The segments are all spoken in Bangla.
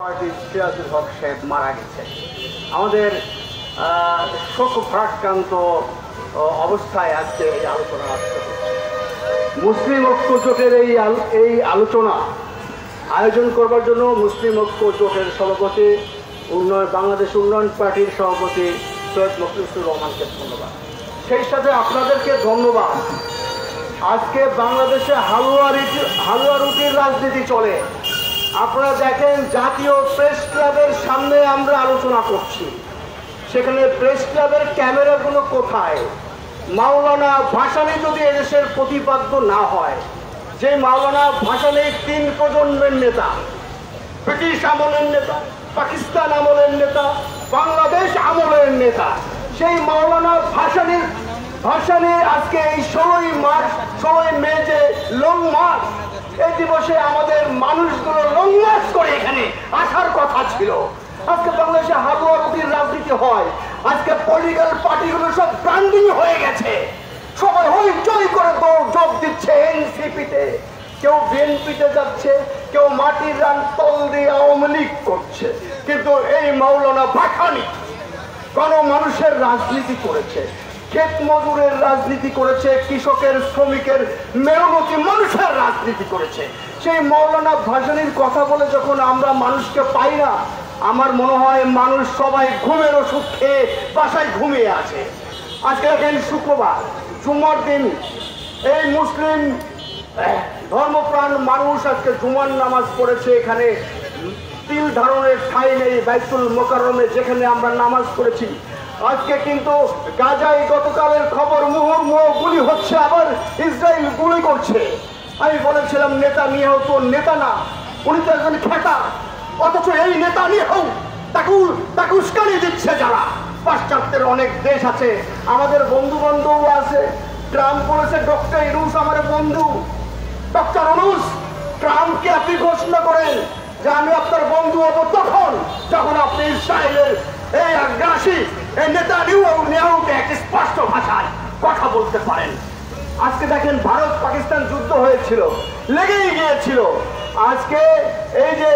পার্টির সিরাজুল হক সাহেব মারা গেছে। আমাদের শোক ভারাক্রান্ত অবস্থায় আজকে এই আলোচনা আসতে হচ্ছে। মুসলিম ঐক্য জোটের এই আলোচনা আয়োজন করবার জন্য মুসলিম ঐক্য জোটের সভাপতি বাংলাদেশ উন্নয়ন পার্টির সভাপতি সৈয়দ মখলিসুর রহমানকে ধন্যবাদ। সেই সাথে আপনাদেরকে ধন্যবাদ। আজকে বাংলাদেশে হালুয়া রুটির রাজনীতি চলে। আপনারা দেখেন, জাতীয় প্রেস ক্লাবের সামনে আমরা আলোচনা করছি, সেখানে প্রেস ক্লাবের ক্যামেরাগুলো কোথায়? মাওলানা ভাসানী যদি এদেশের প্রতিপাদ্য না হয়, যে মাওলানা ভাসানী 3 প্রজন্মের নেতা, ব্রিটিশ আমলের নেতা, পাকিস্তান আমলের নেতা, বাংলাদেশ আমলের নেতা, সেই মাওলানা ভাসানী আজকে এই 16ই মে যে লং মার্চ, এই দিবসে আমাদের মানুষগুলো লং মার্চ করে এখানে আসার কথা ছিল। আজকে বাংলাদেশে হালুয়া রুটির রাজনীতি হয়। আজকে পলিটিক্যাল পার্টিগুলো সব ব্র্যান্ডিং হয়ে গেছে, সবাই হইচই করে যোগ দিচ্ছে এনসিপিতে, কেউ বিএনপিতে যাচ্ছে, কেউ মাটির রান তল দিয়ে আওয়ামী লীগ করছে। কিন্তু এই মাওলানা ভাসানী গণমানুষের রাজনীতি করেছে, ক্ষেত মজুরের রাজনীতি করেছে, কৃষকের শ্রমিকের মেহনতি মানুষের রাজনীতি করেছে। সেই মাওলানা ভাসানীর কথা বলে যখন আমরা মানুষকে পাই না, আমার মনে হয় মানুষ সবাই ঘুমের ওষুধ খেয়ে বাসায় ঘুমিয়ে আছে। আজকে দেখেন শুক্রবার, জুমার দিন, এই মুসলিম ধর্মপ্রাণ মানুষ আজকে জুমার নামাজ পড়েছে। এখানে তিল ধারণের ঠাঁই নেই বাইতুল মোকাররমে, যেখানে আমরা নামাজ পড়েছি। আজকে কিন্তু গাজায় গতকালের খবর, মুহুর্মুহ গুলি হচ্ছে, আবার ইসরায়েল গুলি করছে। আমি বলেছিলাম নেতানিয়াহু তো নেতা না, উনি তো একজন খেতা। অথচ এই নেতানিয়াহু তাকে উস্কানি দিচ্ছে যারা। পাশ্চাত্যের অনেক দেশ আছে, আমাদের বন্ধু বান্ধব আছে। ট্রাম্প বলেছে ডক্টর ইউনূস আমার বন্ধু। ডক্টর ইউনূস, ট্রাম্পকে আপনি ঘোষণা করেন যে আমি আপনার বন্ধু হব তখন যখন আপনি ইসরায়েলের এই আগ্রাসী এই নেতানিয়াহুকে একটি স্পষ্ট ভাষায় কথা বলতে পারেন। আজকে দেখেন, ভারত পাকিস্তান যুদ্ধ হয়েছিল, লেগেই গিয়েছিল। আজকে এই যে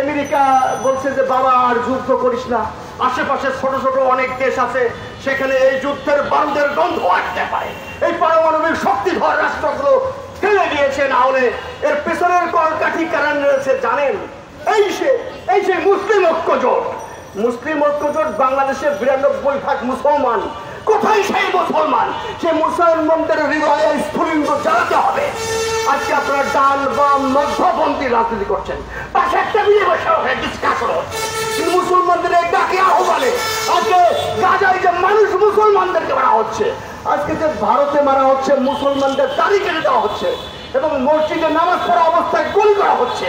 আমেরিকা বলছে যে বাবা আর যুদ্ধ করিস না, আশেপাশে ছোট ছোট অনেক দেশ আছে, সেখানে এই যুদ্ধের বারুদের গন্ধ আসতে পারে। এই পারমাণবিক শক্তিধর রাষ্ট্রগুলো ফেলে দিয়েছে, না হলে এর পেছনের কলকাঠি কারণ রয়েছে জানেন। এই সে মুসলিম ঐক্য জোট। মুসলিম ঐক্য জোট বাংলাদেশে 92% মুসলমান। কোথায় সেই মুসলমান? সেই মুসলমানদের হৃদয়ে স্ফুলিঙ্গ জ্বালাতে হবে। আজকে আপনারা ডান বাম মধ্যপন্থী রাজনীতি করছেন, পাশে একটা বিয়ে বসে ডিসকাশন হচ্ছে, কিন্তু মুসলমানদের এই ডাকে আহ্বানে আজকে গাজায় যে মানুষ মুসলমানদেরকে মারা হচ্ছে, আজকে যে ভারতে মারা হচ্ছে মুসলমানদের দাড়ি কেটে দেওয়া হচ্ছে এবং মসজিদে নামাজ পড়া অবস্থায় গুলি করা হচ্ছে।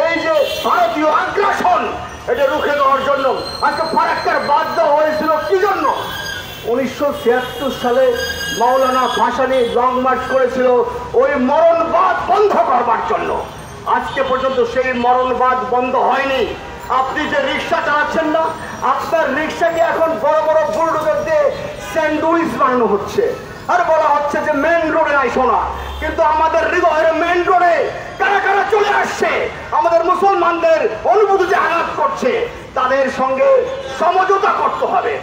এই যে ভারতীয় আগ্রাসন, এটা রুখে দেওয়ার জন্য আজকে ফারাক্কার বাদ দেওয়া হয়েছিল। কি জন্য? 1976 সালে মাওলানা ভাসানী লং মার্চ করেছিল ওই মরণবাদ বন্ধ করবার জন্য। আজকে পর্যন্ত সেই মরণবাদ বন্ধ হয়নি। আপনি যে রিক্সা চালাচ্ছেন না, আপনার রিক্সাকে এখন বড় বড় বুলডোজার দিয়ে স্যান্ডউইচ বানানো হচ্ছে, আর বলা হচ্ছে যে মেন রোডে আইসো না। কিন্তু আমাদের হৃদয়ের মেন রোডে কারা কারা চলে আসছে, আমাদের মুসলমানদের অনুভূতিতে আঘাত করছে, তাদের সঙ্গে সমঝোতা করতে হবে।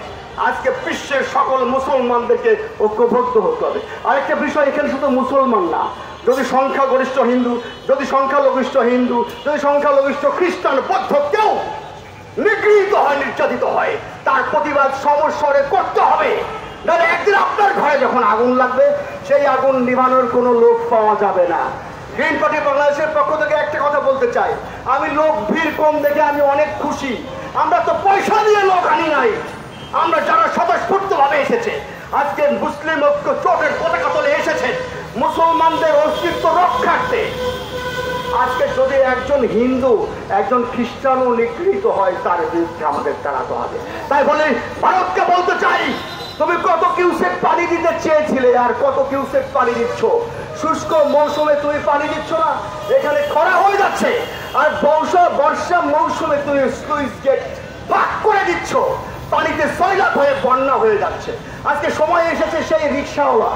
আজকে বিশ্বের সকল মুসলমানদেরকে ঐক্যবদ্ধ হতে হবে। আরেকটা বিষয়, এখানে শুধু মুসলমান না, যদি সংখ্যাগরিষ্ঠ হিন্দু, যদি সংখ্যালঘিষ্ঠ খ্রিস্টান বৌদ্ধ কেউ নিগৃহীত হয়, নির্যাতিত হয়, তার প্রতিবাদ সমস্বরে করতে হবে। নাহলে একদিন আপনার ঘরে যখন আগুন লাগবে, সেই আগুন নিভানোর কোনো লোক পাওয়া যাবে না। গ্রিন পার্টি বাংলাদেশের পক্ষ থেকে একটা কথা বলতে চাই, আমি লোক ভিড় কম দেখে আমি অনেক খুশি। আমরা তো পয়সা দিয়ে লোক আনি নাই, আমরা যারা স্বতঃস্ফূর্তভাবে এসেছে, আজকে মুসলিম ঐক্য জোটের পতাকা তলে এসেছে মুসলমানদের অস্তিত্ব রক্ষার্থে। আজকে যদি একজন হিন্দু, একজন খ্রিস্টানও নিগৃহীত হয়, তার বিরুদ্ধে আমাদের দাঁড়াতে হবে। তাই বলে ভারতকে বলতে চাই, তুমি কত কিউসেক পানি দিতে চেয়েছিলে, আর কত কিউসেক পানি দিচ্ছ? শুষ্ক মৌসুমে তুমি পানি দিচ্ছ না, এখানে খরা হয়ে যাচ্ছে, আর বর্ষা মৌসুমে তুমি স্লুইস গেট ভাগ করে দিচ্ছ, পানিতে সয়লাভ হয়ে বন্যা হয়ে যাচ্ছে। আজকে সময় এসেছে সেই রিক্সাওয়ালা,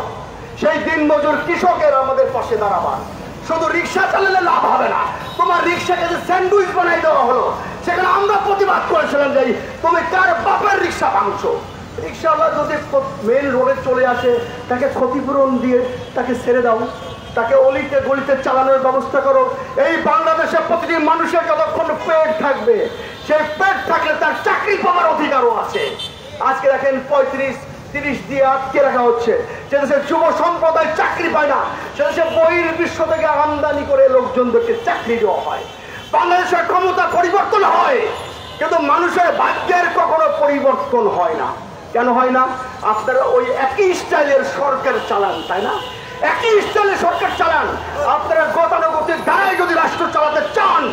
সেই দিনমজুর কৃষকের আমাদের পাশে দাঁড়াবার। শুধু রিক্সা চালালে লাভ হবে না, তোমার রিক্সাকে যে স্যান্ডউইচ বানাই প্রতিবাদ করেছিলেন যে তুমি কার বাপের রিক্সা ভাঙছো। রিক্সাওয়ালা যদি মেন রোডে চলে আসে তাকে ক্ষতিপূরণ দিয়ে তাকে ছেড়ে দাও, তাকে অলিতে গলিতে চালানোর ব্যবস্থা করো। এই বাংলাদেশে প্রতিটি মানুষের যতক্ষণ পেট থাকবে, সেই পেট থাকলে তার চাকরি পাওয়ার অধিকারও আছে। আজকে দেখেন 35-30 দিয়ে আটকে রাখা হচ্ছে। সে দেশের যুব সম্প্রদায় চাকরি পায় না, সে দেশে বহির্বিশ্ব থেকে আমদানি করে লোকজনদেরকে চাকরি দেওয়া হয়। বাংলাদেশের ক্ষমতা পরিবর্তন হয়, কিন্তু মানুষের ভাগ্যের কখনো পরিবর্তন হয় না। কেন হয় না? আপনারা ওই একই স্টাইলের সরকার চালান, তাই না? একই স্টাইলের সরকার চালান। আপনারা গতানুগতিক ধারায় যদি রাষ্ট্র চালাতে চান,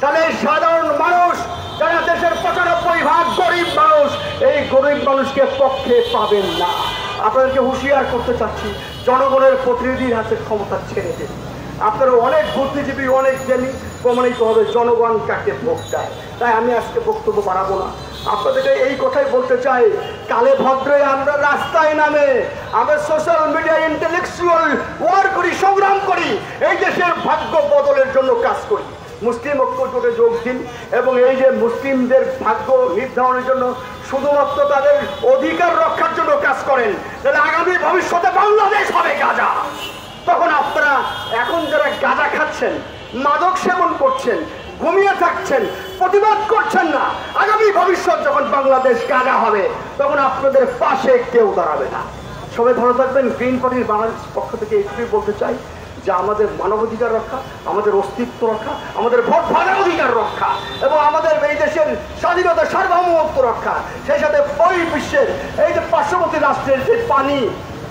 তাহলে সাধারণ মানুষ যারা দেশের 95% গরিব মানুষ, এই গরিব মানুষকে পক্ষে পাবেন না। আপনাদেরকে হুঁশিয়ার করতে চাচ্ছি, জনগণের প্রতিনিধির হাতে ক্ষমতা ছেড়ে দিন। আপনারা অনেক বুদ্ধিজীবী, অনেক জ্ঞানী, প্রমাণিত হবে জনগণ কাকে ভোট দেয়। তাই আমি আজকে বক্তব্য বাড়াবো না, আপনাদেরকে এই কথাই বলতে চাই, কালে ভদ্রে আমরা রাস্তায় নামে আমরা সোশ্যাল মিডিয়া ইন্টেলেকচুয়াল ওয়ার করি, সংগ্রাম করি, এই দেশের ভাগ্য বদলের জন্য কাজ করি। মুসলিম ঐক্য জোটে যোগ দিন এবং এই যে মুসলিমদের ভাগ্য নির্ধারণের জন্য, শুধুমাত্র তাদের অধিকার রক্ষার জন্য কাজ করেন, তাহলে আগামী ভবিষ্যতে বাংলাদেশ হবে গাজা। তখন আপনারা এখন যারা গাঁজা খাচ্ছেন, মাদক সেবন করছেন, ঘুমিয়ে থাকছেন, প্রতিবাদ করছেন না, আগামী ভবিষ্যৎ যখন বাংলাদেশ গাঁজা হবে তখন আপনাদের পাশে কেউ দাঁড়াবে না। সবাই ভালো থাকবেন। গ্রিন পার্টির বাংলাদেশ পক্ষ থেকে এইটুকুই বলতে চাই যে আমাদের মানবাধিকার রক্ষা, আমাদের অস্তিত্ব রক্ষা, আমাদের ভোট ভাগার অধিকার রক্ষা এবং আমাদের এই দেশের স্বাধীনতা সার্বভৌমত্ব রক্ষা, সেই সাথে বহির্বিশ্বের এই যে পার্শ্ববর্তী রাষ্ট্রের যে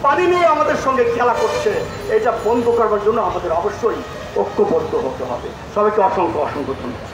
পানি নিয়ে আমাদের সঙ্গে খেলা করছে, এটা বন্ধ করবার জন্য আমাদের অবশ্যই ঐক্যবদ্ধ হতে হবে। সবাইকে অসংখ্য অসংখ্য ধন্যবাদ।